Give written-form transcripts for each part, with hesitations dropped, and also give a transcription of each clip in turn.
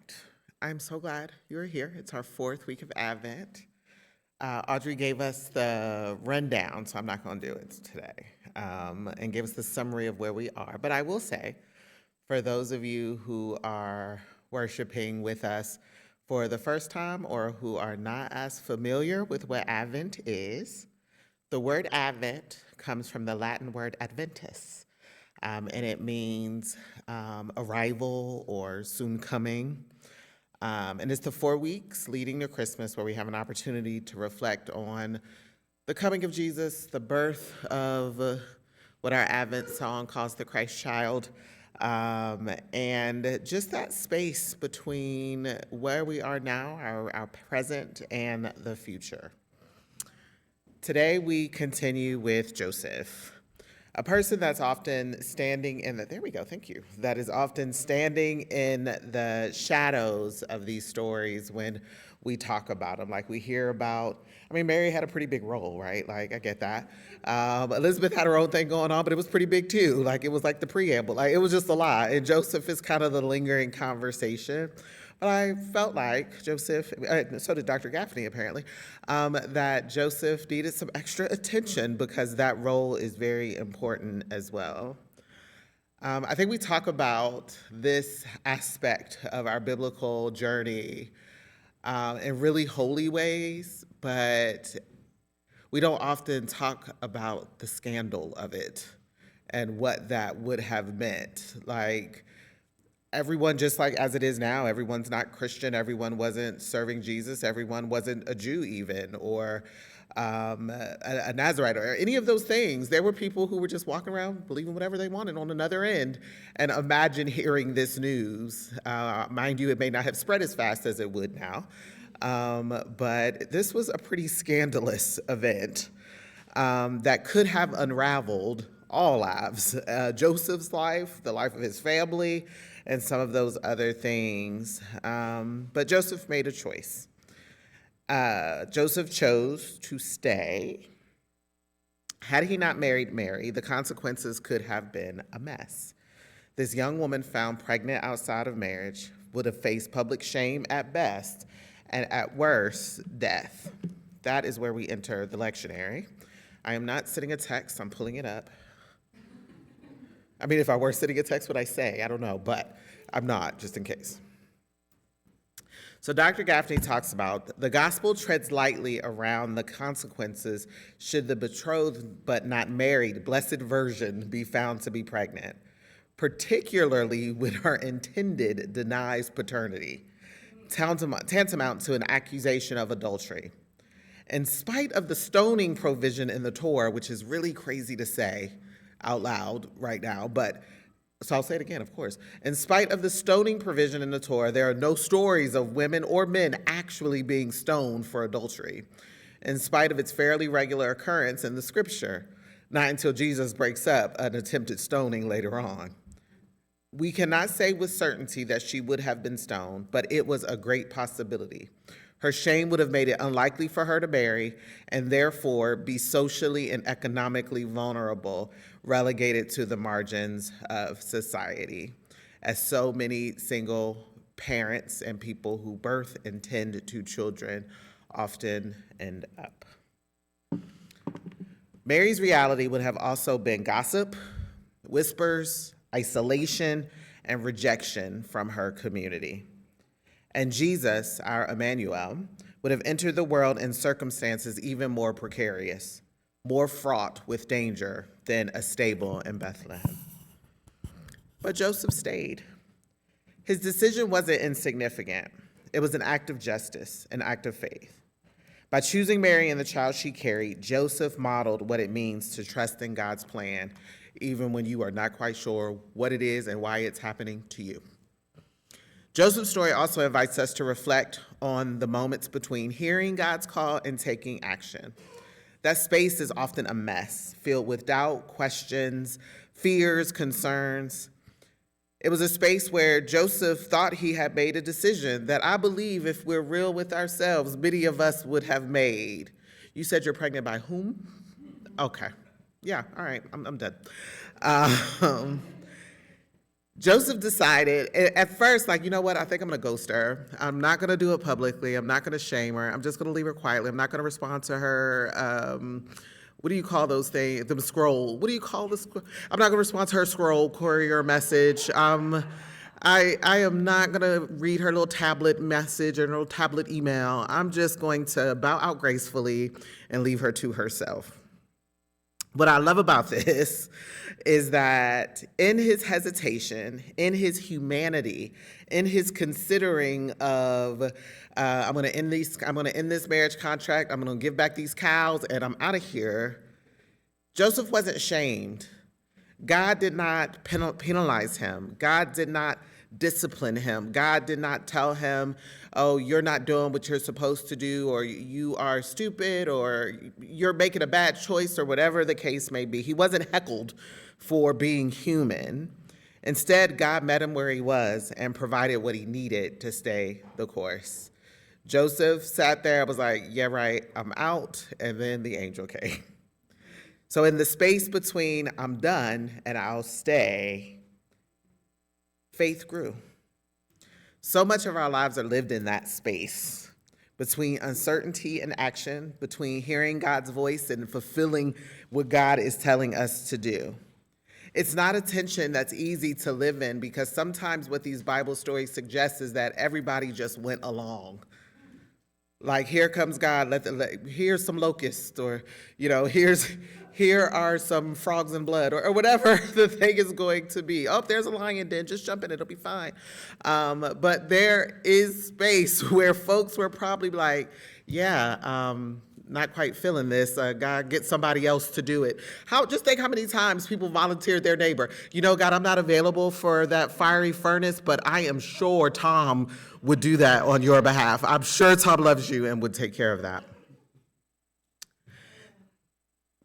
right. I'm so glad you're here. It's our fourth week of Advent. Audrey gave us the rundown, so I'm not going to do it today, and gave us the summary of where we are. But I will say, for those of you who are worshiping with us for the first time or who are not as familiar with what Advent is, the word Advent comes from the Latin word adventus, and it means arrival or soon coming. And it's the 4 weeks leading to Christmas where we have an opportunity to reflect on the coming of Jesus, the birth of what our Advent song calls the Christ child, and just that space between where we are now, our present, and the future. Today we continue with Joseph, a person that's often standing in the, there we go, thank you, that is often standing in the shadows of these stories when we talk about them. Like we hear about, I mean, Mary had a pretty big role, right? Like I get that. Elizabeth had her own thing going on, but it was pretty big too. Like it was like the preamble, like it was just a lot. And Joseph is kind of the lingering conversation. But I felt like Joseph, so did Dr. Gaffney apparently, that Joseph needed some extra attention because that role is very important as well. I think we talk about this aspect of our biblical journey in really holy ways, but we don't often talk about the scandal of it and what that would have meant. Like, everyone, just like as it is now, everyone's not Christian, everyone wasn't serving Jesus, everyone wasn't a Jew even, or a Nazarite, or any of those things. There were people who were just walking around believing whatever they wanted on another end. And imagine hearing this news. Mind you, it may not have spread as fast as it would now, but this was a pretty scandalous event that could have unraveled all lives. Joseph's life, the life of his family, and some of those other things. But Joseph made a choice. Joseph chose to stay. Had he not married Mary, the consequences could have been a mess. This young woman found pregnant outside of marriage would have faced public shame at best, and at worst, death. That is where we enter the lectionary. I am not sitting a text, I'm pulling it up. I mean, if I were sitting a text, would I say? I don't know, but I'm not, just in case. So Dr. Gaffney talks about the gospel treads lightly around the consequences should the betrothed but not married blessed virgin be found to be pregnant, particularly when her intended denies paternity, tantamount to an accusation of adultery. In spite of the stoning provision in the Torah, which is really crazy to say out loud right now, but so I'll say it again, of course. In spite of the stoning provision in the Torah, there are no stories of women or men actually being stoned for adultery, in spite of its fairly regular occurrence in the scripture, not until Jesus breaks up an attempted stoning later on. We cannot say with certainty that she would have been stoned, but it was a great possibility. Her shame would have made it unlikely for her to marry and therefore be socially and economically vulnerable, relegated to the margins of society, as so many single parents and people who birth and tend to children often end up. Mary's reality would have also been gossip, whispers, isolation, and rejection from her community. And Jesus, our Emmanuel, would have entered the world in circumstances even more precarious, more fraught with danger than a stable in Bethlehem. But Joseph stayed. His decision wasn't insignificant. It was an act of justice, an act of faith. By choosing Mary and the child she carried, Joseph modeled what it means to trust in God's plan, even when you are not quite sure what it is and why it's happening to you. Joseph's story also invites us to reflect on the moments between hearing God's call and taking action. That space is often a mess, filled with doubt, questions, fears, concerns. It was a space where Joseph thought he had made a decision that I believe, if we're real with ourselves, many of us would have made. You said you're pregnant by whom? Okay. Yeah, all right, I'm done. Joseph decided at first, like, you know what? I think I'm going to ghost her. I'm not going to do it publicly. I'm not going to shame her. I'm just going to leave her quietly. I'm not going to respond to her. What do you call those things? The scroll. What do you call the scroll? I'm not going to respond to her scroll, courier message. I am not going to read her little tablet message or little tablet email. I'm just going to bow out gracefully and leave her to herself. What I love about this is that in his hesitation, in his humanity, in his considering of I'm going to end this marriage contract, I'm going to give back these cows, and I'm out of here. Joseph wasn't shamed. God did not penalize him. God did not discipline him. God did not tell him, oh, you're not doing what you're supposed to do, or you are stupid, or you're making a bad choice, or whatever the case may be. He wasn't heckled for being human. Instead, God met him where he was and provided what he needed to stay the course. Joseph sat there and was like, yeah, right, I'm out, and then the angel came. So in the space between I'm done and I'll stay, faith grew. So much of our lives are lived in that space between uncertainty and action, between hearing God's voice and fulfilling what God is telling us to do. It's not a tension that's easy to live in, because sometimes what these Bible stories suggest is that everybody just went along. Like, here comes God, here's some locusts, or, here are some frogs and blood, or whatever the thing is going to be. Oh, there's a lion den, just jump in, it'll be fine. But there is space where folks were probably like, yeah, not quite feeling this. God, get somebody else to do it. Just think how many times people volunteered their neighbor. God, I'm not available for that fiery furnace, but I am sure Tom would do that on your behalf. I'm sure Tom loves you and would take care of that.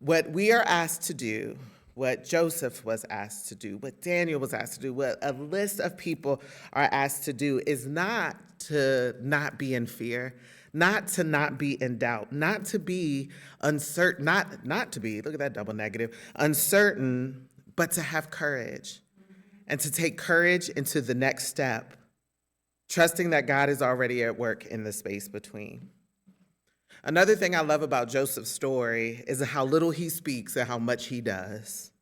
What we are asked to do, what Joseph was asked to do, what Daniel was asked to do, what a list of people are asked to do is not to not be in fear, not to not be in doubt, not to be uncertain, not to be, look at that double negative, uncertain, but to have courage and to take courage into the next step, trusting that God is already at work in the space between. Another thing I love about Joseph's story is how little he speaks and how much he does.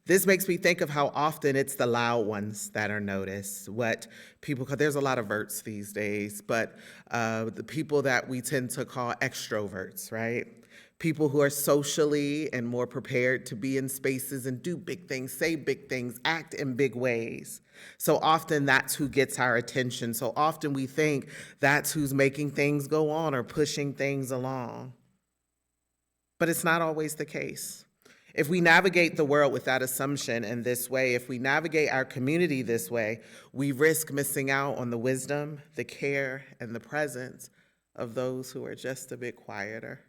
This makes me think of how often it's the loud ones that are noticed, what people call, there's a lot of verts these days, but the people that we tend to call extroverts, right? People who are socially and more prepared to be in spaces and do big things, say big things, act in big ways. So often that's who gets our attention. So often we think that's who's making things go on or pushing things along. But it's not always the case. If we navigate the world with that assumption in this way, if we navigate our community this way, we risk missing out on the wisdom, the care, and the presence of those who are just a bit quieter,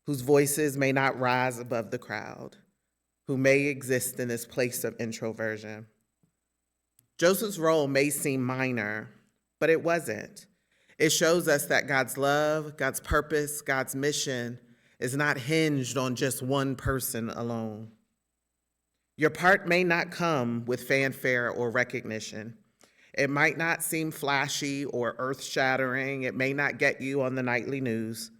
whose voices may not rise above the crowd, who may exist in this place of introversion. Joseph's role may seem minor, but it wasn't. It shows us that God's love, God's purpose, God's mission is not hinged on just one person alone. Your part may not come with fanfare or recognition. It might not seem flashy or earth-shattering. It may not get you on the nightly news.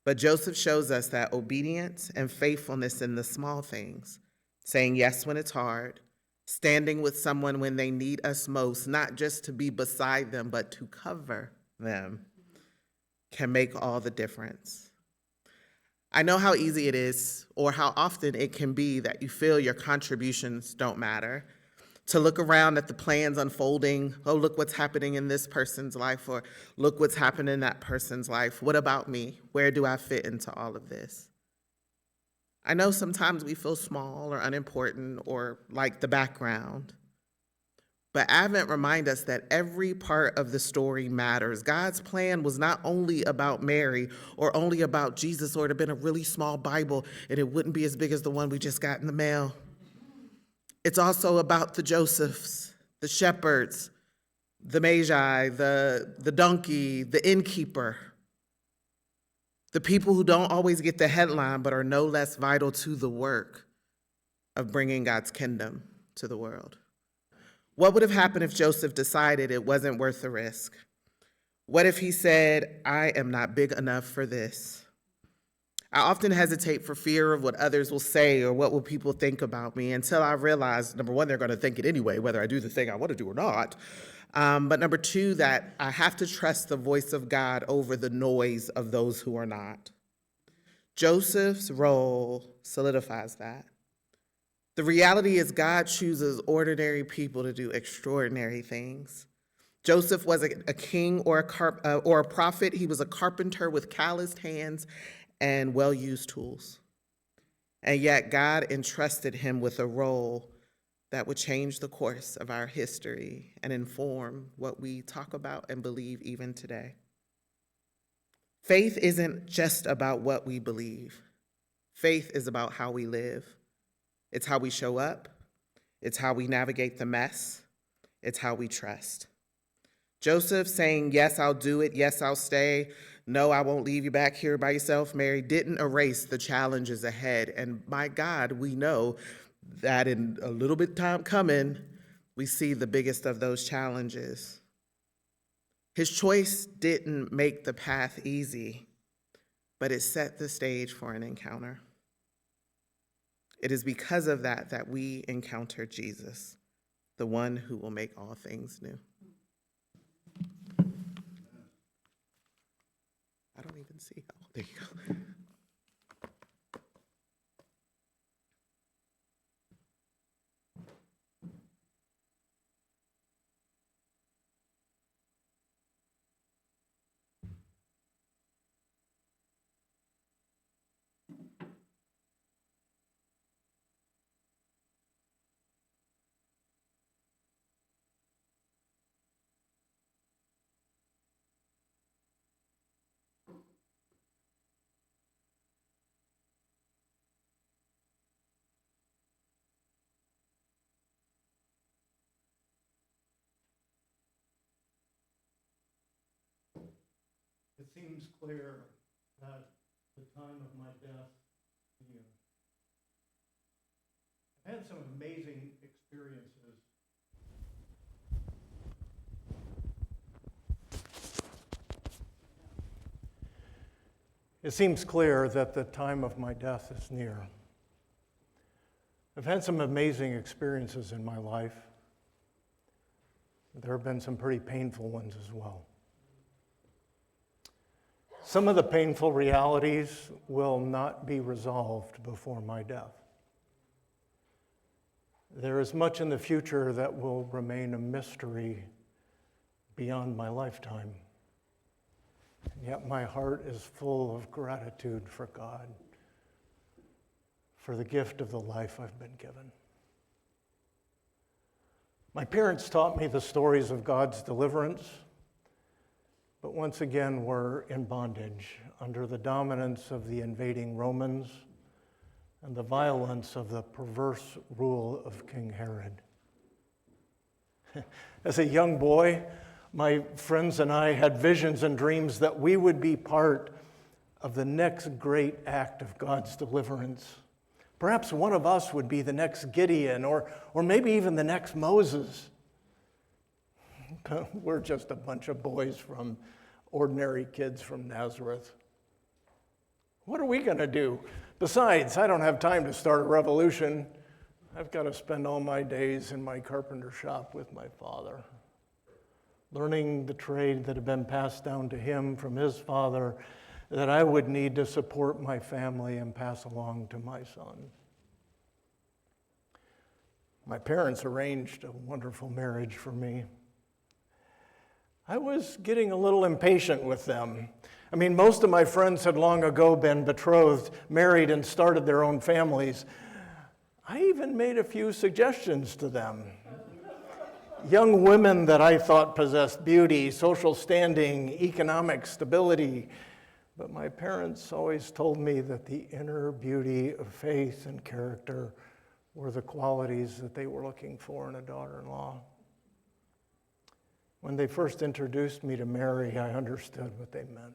But Joseph shows us that obedience and faithfulness in the small things, saying yes when it's hard, standing with someone when they need us most, not just to be beside them, but to cover them, can make all the difference. I know how easy it is, or how often it can be, that you feel your contributions don't matter. To look around at the plans unfolding, oh, look what's happening in this person's life, or look what's happening in that person's life. What about me? Where do I fit into all of this? I know sometimes we feel small or unimportant or like the background. But Advent reminds us that every part of the story matters. God's plan was not only about Mary or only about Jesus, or it would have been a really small Bible and it wouldn't be as big as the one we just got in the mail. It's also about the Josephs, the shepherds, the Magi, the donkey, the innkeeper, the people who don't always get the headline but are no less vital to the work of bringing God's kingdom to the world. What would have happened if Joseph decided it wasn't worth the risk? What if he said, I am not big enough for this? I often hesitate for fear of what others will say or what will people think about me until I realize, number one, they're going to think it anyway, whether I do the thing I want to do or not. But number two, that I have to trust the voice of God over the noise of those who are not. Joseph's role solidifies that. The reality is God chooses ordinary people to do extraordinary things. Joseph wasn't a king or a prophet. He was a carpenter with calloused hands and well-used tools. And yet God entrusted him with a role that would change the course of our history and inform what we talk about and believe even today. Faith isn't just about what we believe. Faith is about how we live. It's how we show up. It's how we navigate the mess. It's how we trust. Joseph saying, yes, I'll do it. Yes, I'll stay. No, I won't leave you back here by yourself, Mary, didn't erase the challenges ahead. And my God, we know that in a little bit time coming, we see the biggest of those challenges. His choice didn't make the path easy, but it set the stage for an encounter. It is because of that that we encounter Jesus, the one who will make all things new. I don't even see. Oh, there you go. It seems clear that the time of my death is near. I've had some amazing experiences. It seems clear that the time of my death is near. I've had some amazing experiences in my life. There have been some pretty painful ones as well. Some of the painful realities will not be resolved before my death. There is much in the future that will remain a mystery beyond my lifetime. And yet my heart is full of gratitude for God, for the gift of the life I've been given. My parents taught me the stories of God's deliverance, but once again we're in bondage under the dominance of the invading Romans and the violence of the perverse rule of King Herod. As a young boy, my friends and I had visions and dreams that we would be part of the next great act of God's deliverance. Perhaps one of us would be the next Gideon or maybe even the next Moses. We're just a bunch of boys from ordinary kids from Nazareth. What are we going to do? Besides, I don't have time to start a revolution. I've got to spend all my days in my carpenter shop with my father, learning the trade that had been passed down to him from his father that I would need to support my family and pass along to my son. My parents arranged a wonderful marriage for me. I was getting a little impatient with them. I mean, most of my friends had long ago been betrothed, married, and started their own families. I even made a few suggestions to them. Young women that I thought possessed beauty, social standing, economic stability. But my parents always told me that the inner beauty of faith and character were the qualities that they were looking for in a daughter-in-law. When they first introduced me to Mary, I understood what they meant.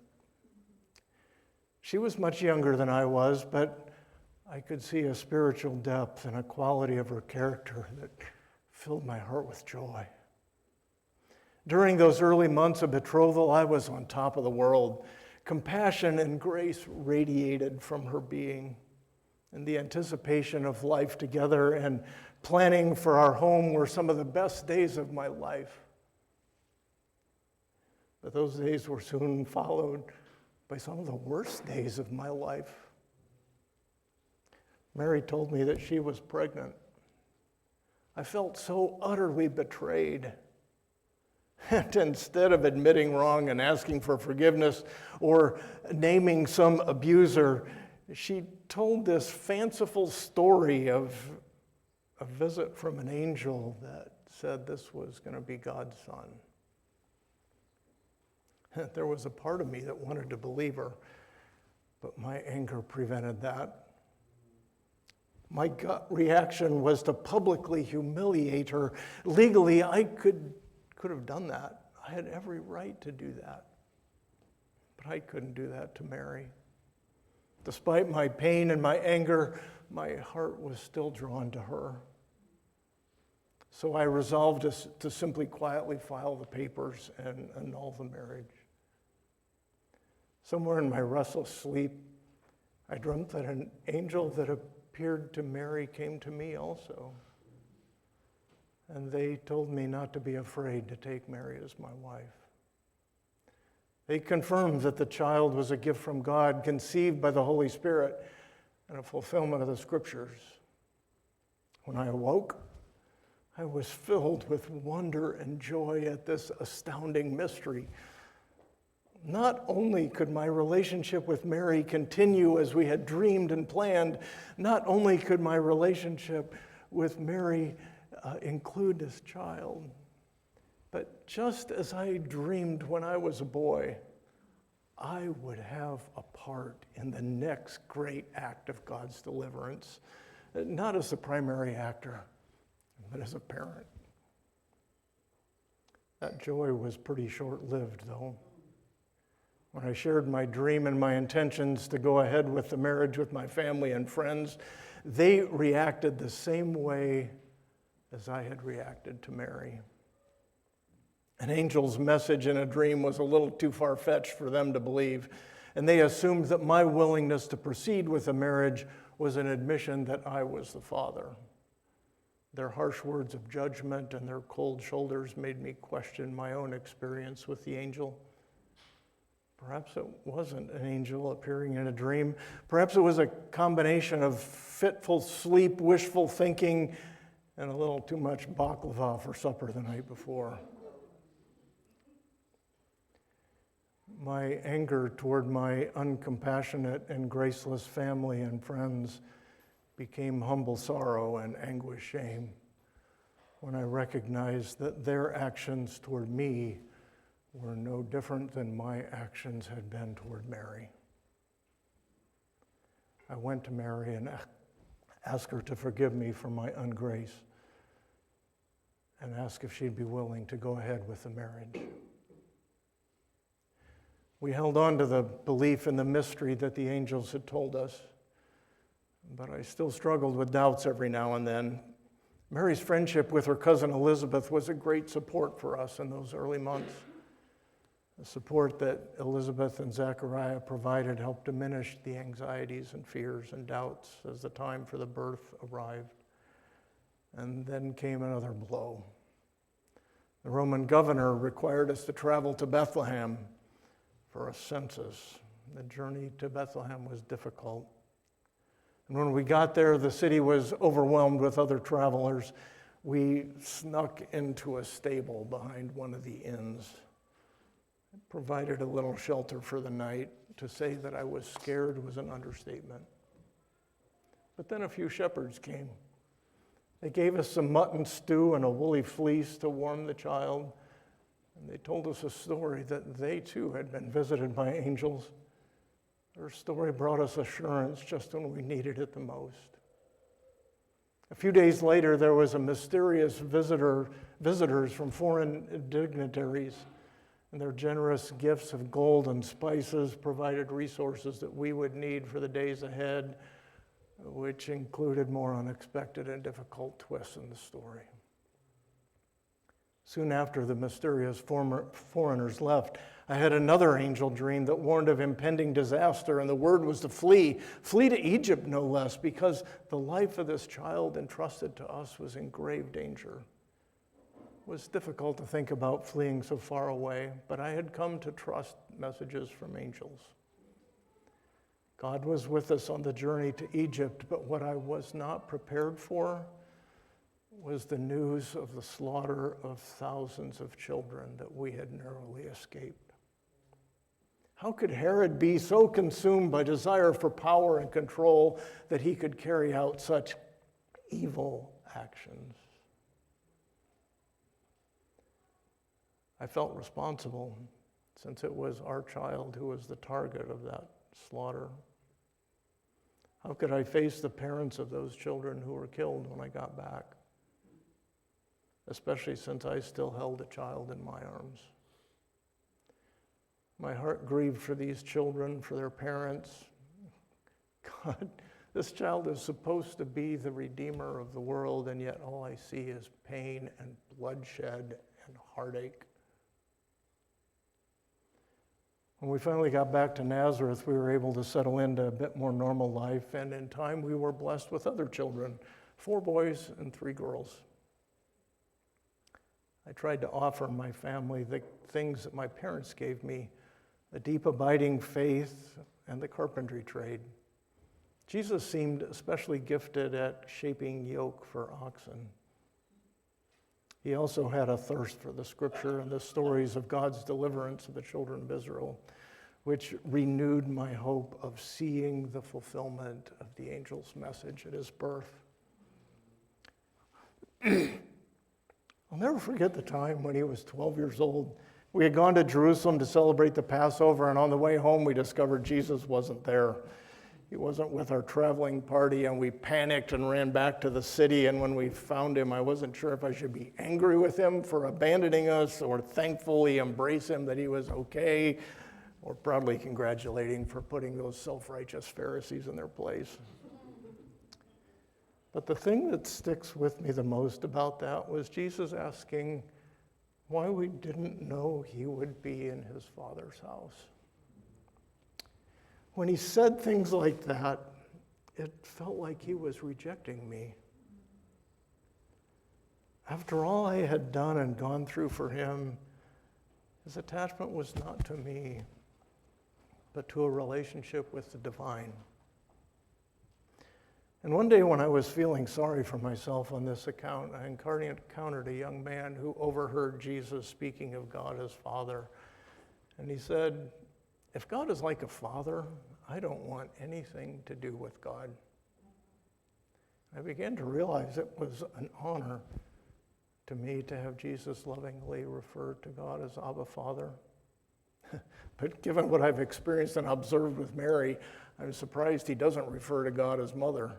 She was much younger than I was, but I could see a spiritual depth and a quality of her character that filled my heart with joy. During those early months of betrothal, I was on top of the world. Compassion and grace radiated from her being. And the anticipation of life together and planning for our home were some of the best days of my life. But those days were soon followed by some of the worst days of my life. Mary told me that she was pregnant. I felt so utterly betrayed. And instead of admitting wrong and asking for forgiveness or naming some abuser, she told this fanciful story of a visit from an angel that said this was going to be God's son. There was a part of me that wanted to believe her, but my anger prevented that. My gut reaction was to publicly humiliate her. Legally, I could have done that. I had every right to do that. But I couldn't do that to Mary. Despite my pain and my anger, my heart was still drawn to her. So I resolved to simply quietly file the papers and annul the marriage. Somewhere in my restless sleep, I dreamt that an angel that appeared to Mary came to me also. And they told me not to be afraid to take Mary as my wife. They confirmed that the child was a gift from God, conceived by the Holy Spirit, and a fulfillment of the Scriptures. When I awoke, I was filled with wonder and joy at this astounding mystery. Not only could my relationship with Mary continue as we had dreamed and planned, not only could my relationship with Mary include this child, but just as I dreamed when I was a boy, I would have a part in the next great act of God's deliverance, not as the primary actor, but as a parent. That joy was pretty short-lived, though. When I shared my dream and my intentions to go ahead with the marriage with my family and friends, they reacted the same way as I had reacted to Mary. An angel's message in a dream was a little too far-fetched for them to believe, and they assumed that my willingness to proceed with the marriage was an admission that I was the father. Their harsh words of judgment and their cold shoulders made me question my own experience with the angel. Perhaps it wasn't an angel appearing in a dream. Perhaps it was a combination of fitful sleep, wishful thinking, and a little too much baklava for supper the night before. My anger toward my uncompassionate and graceless family and friends became humble sorrow and anguished shame when I recognized that their actions toward me were no different than my actions had been toward Mary. I went to Mary and asked her to forgive me for my ungrace and asked if she'd be willing to go ahead with the marriage. We held on to the belief in the mystery that the angels had told us, but I still struggled with doubts every now and then. Mary's friendship with her cousin Elizabeth was a great support for us in those early months. The support that Elizabeth and Zechariah provided helped diminish the anxieties and fears and doubts as the time for the birth arrived. And then came another blow. The Roman governor required us to travel to Bethlehem for a census. The journey to Bethlehem was difficult. And when we got there, the city was overwhelmed with other travelers. We snuck into a stable behind one of the inns. It provided a little shelter for the night. To say that I was scared was an understatement. But then a few shepherds came. They gave us some mutton stew and a woolly fleece to warm the child. And they told us a story that they too had been visited by angels. Their story brought us assurance just when we needed it the most. A few days later, there was a mysterious visitors from foreign dignitaries, and their generous gifts of gold and spices provided resources that we would need for the days ahead, which included more unexpected and difficult twists in the story. Soon after the mysterious foreigners left, I had another angel dream that warned of impending disaster, and the word was to flee. Flee to Egypt, no less, because the life of this child entrusted to us was in grave danger. It was difficult to think about fleeing so far away, but I had come to trust messages from angels. God was with us on the journey to Egypt, but what I was not prepared for was the news of the slaughter of thousands of children that we had narrowly escaped. How could Herod be so consumed by desire for power and control that he could carry out such evil actions? I felt responsible, since it was our child who was the target of that slaughter. How could I face the parents of those children who were killed when I got back? Especially since I still held a child in my arms. My heart grieved for these children, for their parents. God, this child is supposed to be the redeemer of the world, and yet all I see is pain and bloodshed and heartache. When we finally got back to Nazareth, we were able to settle into a bit more normal life, and in time we were blessed with other children, 4 boys and 3 girls. I tried to offer my family the things that my parents gave me, a deep abiding faith and the carpentry trade. Jesus seemed especially gifted at shaping yoke for oxen. He also had a thirst for the scripture and the stories of God's deliverance of the children of Israel, which renewed my hope of seeing the fulfillment of the angel's message at his birth. I'll never forget the time when he was 12 years old. We had gone to Jerusalem to celebrate the Passover, and on the way home we discovered Jesus wasn't there. He wasn't with our traveling party, and we panicked and ran back to the city, and when we found him, I wasn't sure if I should be angry with him for abandoning us or thankfully embrace him that he was okay, or proudly congratulating for putting those self-righteous Pharisees in their place. But the thing that sticks with me the most about that was Jesus asking why we didn't know he would be in his Father's house. When he said things like that, it felt like he was rejecting me. After all I had done and gone through for him, his attachment was not to me, but to a relationship with the divine. And one day when I was feeling sorry for myself on this account, I encountered a young man who overheard Jesus speaking of God as Father. And he said, "If God is like a father, I don't want anything to do with God." I began to realize it was an honor to me to have Jesus lovingly refer to God as Abba, Father. But given what I've experienced and observed with Mary, I'm surprised he doesn't refer to God as Mother.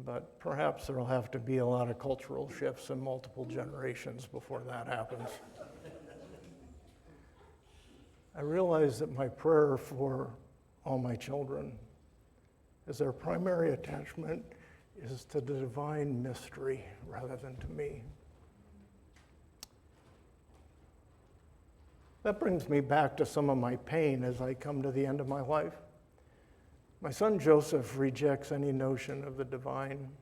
But perhaps there'll have to be a lot of cultural shifts in multiple generations before that happens. I realize that my prayer for all my children is their primary attachment is to the divine mystery rather than to me. That brings me back to some of my pain as I come to the end of my life. My son Joseph rejects any notion of the divine.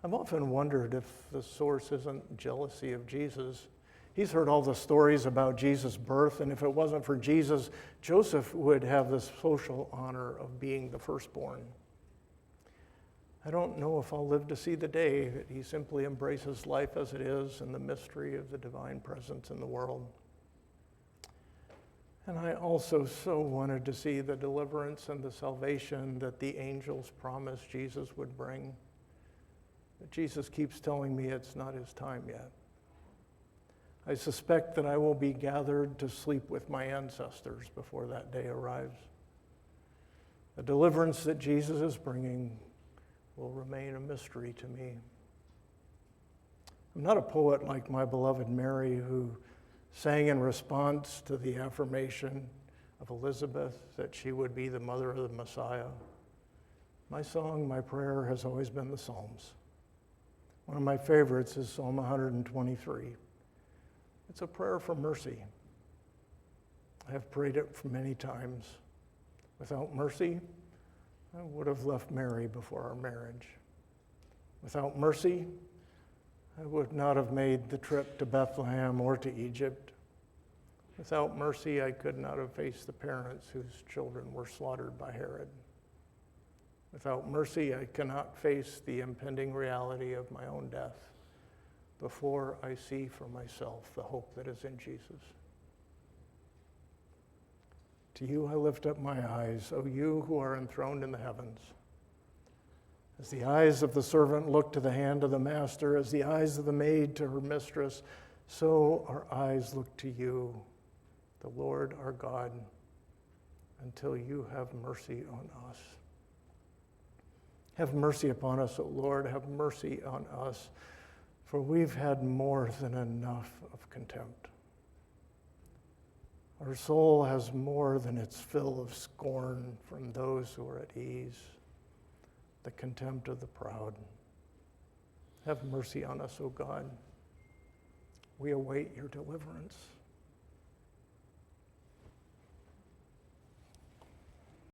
I've often wondered if the source isn't jealousy of Jesus. He's heard all the stories about Jesus' birth, and if it wasn't for Jesus, Joseph would have the social honor of being the firstborn. I don't know if I'll live to see the day that he simply embraces life as it is and the mystery of the divine presence in the world. And I also so wanted to see the deliverance and the salvation that the angels promised Jesus would bring. But Jesus keeps telling me it's not his time yet. I suspect that I will be gathered to sleep with my ancestors before that day arrives. The deliverance that Jesus is bringing will remain a mystery to me. I'm not a poet like my beloved Mary, who sang in response to the affirmation of Elizabeth that she would be the mother of the Messiah. My song, my prayer has always been the Psalms. One of my favorites is Psalm 123. It's a prayer for mercy. I have prayed it for many times. Without mercy, I would have left Mary before our marriage. Without mercy, I would not have made the trip to Bethlehem or to Egypt. Without mercy, I could not have faced the parents whose children were slaughtered by Herod. Without mercy, I cannot face the impending reality of my own death before I see for myself the hope that is in Jesus. To you I lift up my eyes, O you who are enthroned in the heavens. As the eyes of the servant look to the hand of the master, as the eyes of the maid to her mistress, so our eyes look to you, the Lord our God, until you have mercy on us. Have mercy upon us, O Lord, have mercy on us, for we've had more than enough of contempt. Our soul has more than its fill of scorn from those who are at ease, the contempt of the proud. Have mercy on us, O God. We await your deliverance.